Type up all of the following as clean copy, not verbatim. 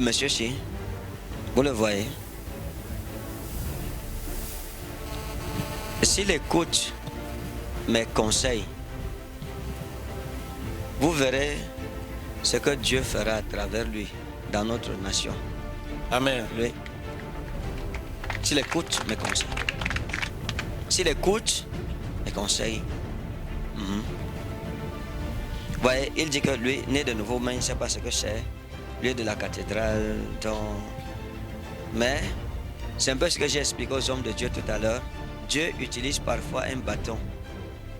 monsieur-ci, vous le voyez. S'il écoute mes conseils, vous verrez ce que Dieu fera à travers lui dans notre nation. Amen. Lui, s'il écoute mes conseils, s'il écoute mes conseils, vous voyez, il dit que lui, né de nouveau, mais il ne sait pas ce que c'est. Lui de la cathédrale, mais c'est un peu ce que j'ai expliqué aux hommes de Dieu tout à l'heure. Dieu utilise parfois un bâton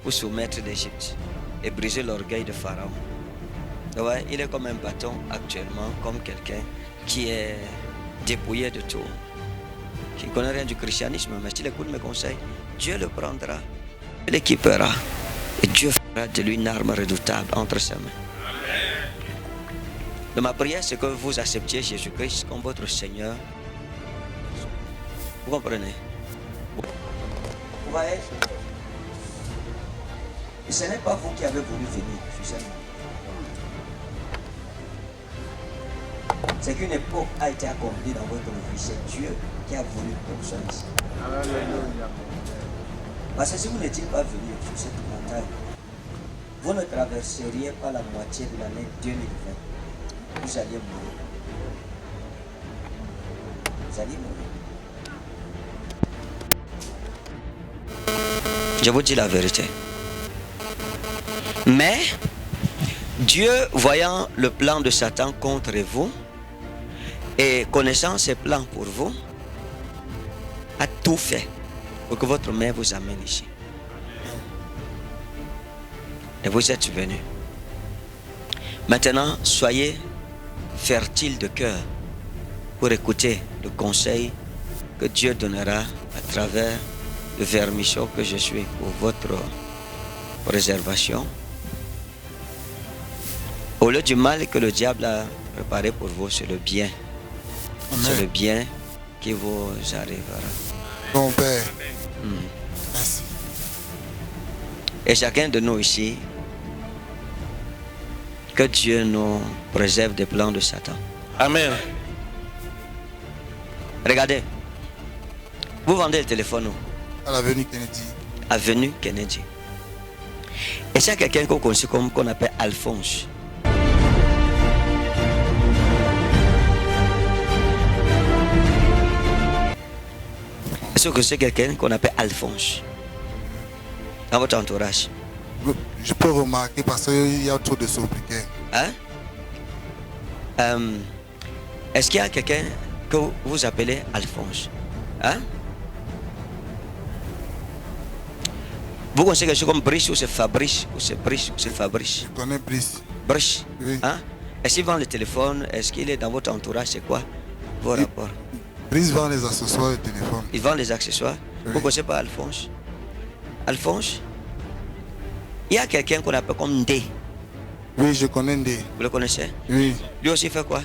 pour soumettre l'Égypte et briser l'orgueil de Pharaon. Ouais, il est comme un bâton actuellement, comme quelqu'un qui est dépouillé de tout, qui ne connaît rien du christianisme, mais s'il écoute mes conseils, Dieu le prendra, il l'équipera et Dieu fera de lui une arme redoutable entre ses mains. De ma prière, c'est que vous acceptiez Jésus-Christ comme votre Seigneur. Vous comprenez? Vous voyez? Et ce n'est pas vous qui avez voulu venir sur cette terre. C'est qu'une époque a été accomplie dans votre vie. C'est Dieu qui a voulu que vous soyez ici. Parce que si vous n'étiez pas venu sur cette montagne, vous ne traverseriez pas la moitié de l'année 2020. Vous alliez mourir. Vous alliez mourir. Je vous dis la vérité. Mais Dieu, voyant le plan de Satan contre vous et connaissant ses plans pour vous, a tout fait pour que votre mère vous amène ici. Et vous êtes venus. Maintenant, soyez fertile de cœur pour écouter le conseil que Dieu donnera à travers le vermichon que je suis pour votre préservation. Au lieu du mal que le diable a préparé pour vous, c'est le bien. Amen. C'est le bien qui vous arrivera. Mon Père, merci. Et chacun de nous ici, que Dieu nous préserve des plans de Satan. Amen. Regardez, vous vendez le téléphone où? À l'avenue Kennedy. Avenue Kennedy. Et c'est quelqu'un qu'on connaît comme qu'on appelle Alphonse. Est-ce que c'est quelqu'un qu'on appelle Alphonse dans votre entourage? Je peux remarquer parce qu'il y a trop de sobriquets. Hein? Est-ce qu'il y a quelqu'un que vous appelez Alphonse? Hein? Vous connaissez quelque chose comme Brice ou c'est Fabrice ou c'est Brice ou c'est Fabrice? Je connais Brice. Brice? Oui. Hein? Est-ce qu'il vend le téléphone? Est-ce qu'il est dans votre entourage? C'est quoi vos rapports? Brice vend les accessoires de téléphone. Il vend les accessoires? Oui. Vous ne connaissez pas Alphonse? Alphonse? Il y a quelqu'un qu'on appelle comme Ndé. Oui, je connais Ndé. Vous le connaissez? Oui. Lui aussi fait quoi?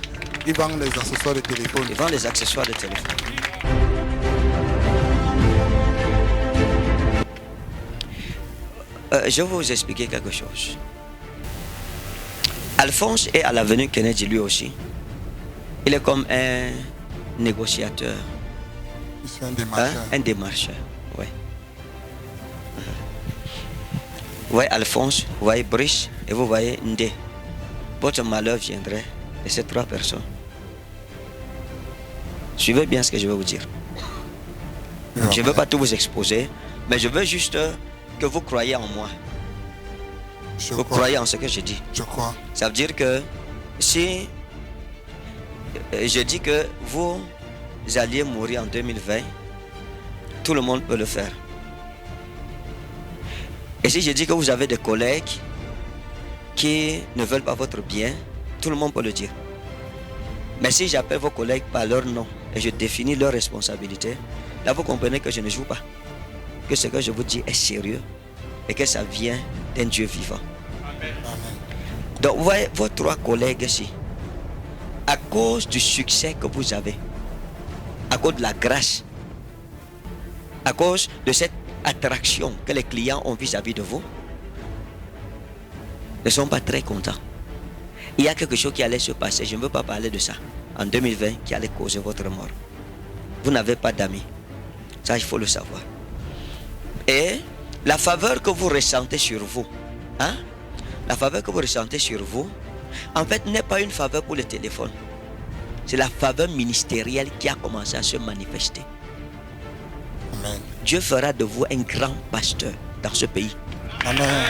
Il vend les accessoires de téléphone. Il vend les accessoires de téléphone. Je vais vous expliquer quelque chose. Alphonse est à l'avenue Kennedy lui aussi. Il est comme un négociateur. C'est un démarcheur. Hein? Un démarcheur, oui. Vous voyez Alphonse, vous voyez Brice et vous voyez Ndé. Votre malheur viendrait de ces trois personnes. Suivez bien ce que je vais vous dire. Je ne veux pas tout vous exposer, mais je veux juste que vous croyez en moi. Vous croyez en ce que je dis. Je crois. Ça veut dire que si je dis que vous alliez mourir en 2020, tout le monde peut le faire. Et si je dis que vous avez des collègues qui ne veulent pas votre bien, tout le monde peut le dire. Mais si j'appelle vos collègues par leur nom et je définis leur responsabilité, là vous comprenez que je ne joue pas. Que ce que je vous dis est sérieux et que ça vient d'un Dieu vivant. Amen. Donc vous voyez vos trois collègues ici, à cause du succès que vous avez, à cause de la grâce, à cause de cette attraction que les clients ont vis-à-vis de vous, ne sont pas très contents. Il y a quelque chose qui allait se passer, je ne veux pas parler de ça. en 2020 qui allait causer votre mort. Vous n'avez pas d'amis. Ça, il faut le savoir. Et la faveur que vous ressentez sur vous, hein? La faveur que vous ressentez sur vous, en fait, n'est pas une faveur pour le téléphone. C'est la faveur ministérielle qui a commencé à se manifester. Amen. Dieu fera de vous un grand pasteur dans ce pays. Amen.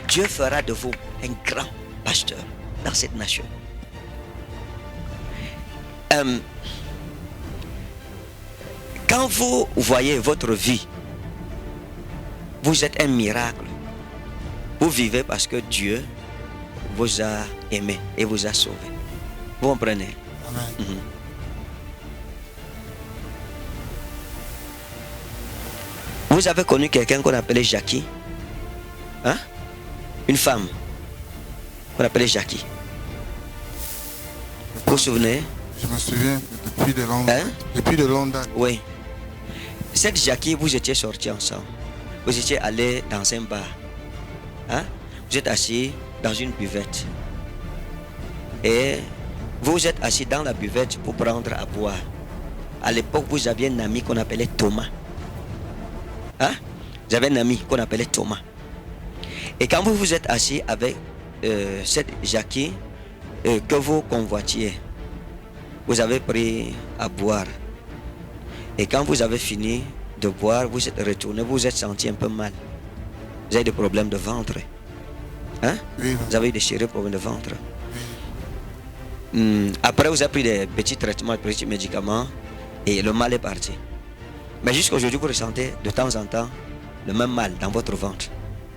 Dieu fera de vous un grand pasteur dans cette nation. Quand vous voyez votre vie, vous êtes un miracle. Vous vivez parce que Dieu vous a aimé et vous a sauvé. Vous comprenez? Amen. Vous avez connu quelqu'un qu'on appelait Jackie? Hein? Une femme qu'on appelait Jackie. Vous vous souvenez? Je me souviens depuis de longues Hein? Depuis de longues dates. Oui. Cette Jackie, vous étiez sortis ensemble. Vous étiez allés dans un bar. Hein? Vous êtes assis dans une buvette. Et vous êtes assis dans la buvette pour prendre à boire. À l'époque, vous aviez un ami qu'on appelait Thomas. Hein? Vous avez un ami qu'on appelait Thomas. Et quand vous vous êtes assis avec cette Jackie que vous convoitiez, vous avez pris à boire. Et quand vous avez fini de boire, vous êtes retourné, vous vous êtes senti un peu mal. Vous avez des problèmes de ventre. Hein? Oui. Vous avez eu des sérieux problèmes de ventre. Après, vous avez pris des petits traitements, des petits médicaments et le mal est parti. Mais jusqu'à aujourd'hui, vous ressentez de temps en temps le même mal dans votre ventre.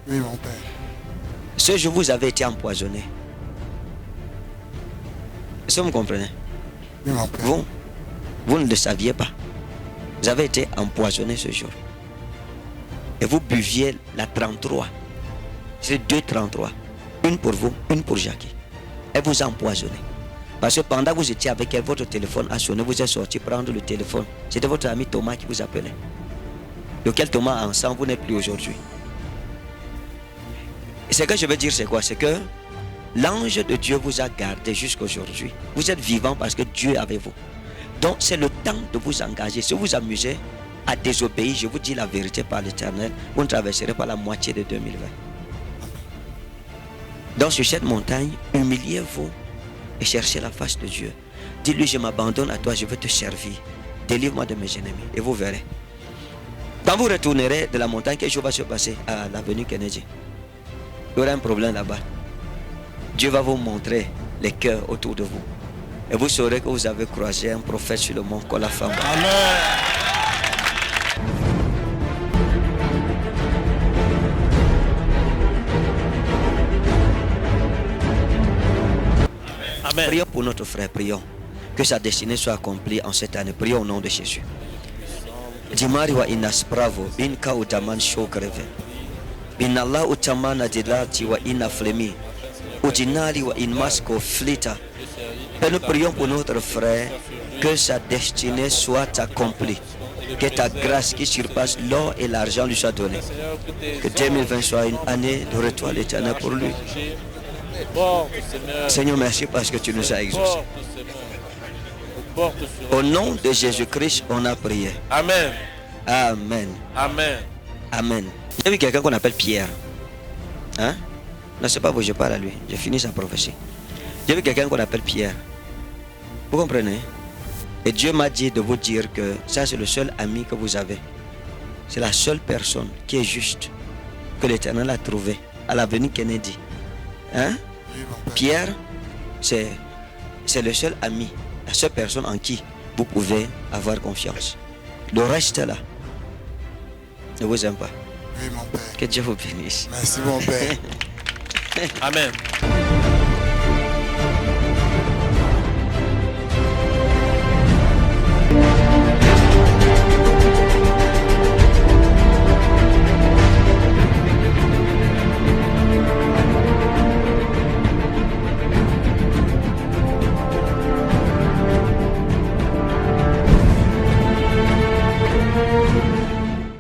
Oui, mon Père. Ce jour, vous avez été empoisonné. Est-ce que vous me comprenez? Oui, mon Père. Vous ne le saviez pas. Vous avez été empoisonné ce jour. Et vous buviez la 33. C'est 2,33. Une pour vous, une pour Jackie. Elle vous a empoisonné. Parce que pendant que vous étiez avec elle, votre téléphone a sonné, vous êtes sorti prendre le téléphone. C'était votre ami Thomas qui vous appelait. Lequel Thomas ensemble, vous n'êtes plus aujourd'hui. Et ce que je veux dire, c'est quoi? C'est que l'ange de Dieu vous a gardé jusqu'à aujourd'hui. Vous êtes vivant parce que Dieu est avec vous. Donc c'est le temps de vous engager. Si vous vous amusez à désobéir, je vous dis la vérité par l'Éternel, vous ne traverserez pas la moitié de 2020. Donc sur cette montagne, humiliez-vous et cherchez la face de Dieu. Dis-lui, je m'abandonne à toi, je veux te servir. Délivre-moi de mes ennemis et vous verrez. Quand vous retournerez de la montagne, quelque chose va se passer à l'avenue Kennedy. Il y aura un problème là-bas. Dieu va vous montrer les cœurs autour de vous. Et vous saurez que vous avez croisé un prophète sur le mont Kolafamba. Amen. Prions pour notre frère, prions. Que sa destinée soit accomplie en cette année. Prions au nom de Jésus. Dimari wa inas bravo, bin ka utaman shokreve. Bin Allah utamana dilati wa ina flemi. Ujinali wa inmasko flita. Et nous prions pour notre frère, que sa destinée soit accomplie. Que ta grâce qui surpasse l'or et l'argent lui soit donnée. Que 2020 soit une année de retour à l'éternel pour lui. Seigneur, merci parce que tu nous as exaucés. Au nom de Jésus-Christ, on a prié. Amen. Amen. Amen. Amen. J'ai vu quelqu'un qu'on appelle Pierre. Hein? Non, c'est pas vous, je parle à lui. J'ai fini sa prophétie. J'ai vu quelqu'un qu'on appelle Pierre. Vous comprenez? Et Dieu m'a dit de vous dire que ça, c'est le seul ami que vous avez. C'est la seule personne qui est juste, que l'Éternel a trouvé à l'avenue Kennedy. Hein? Oui, mon Père. Pierre, c'est le seul ami, la seule personne en qui vous pouvez avoir confiance. Le reste là ne vous aime pas. Oui, mon Père. Que Dieu vous bénisse. Merci, mon Père. Amen.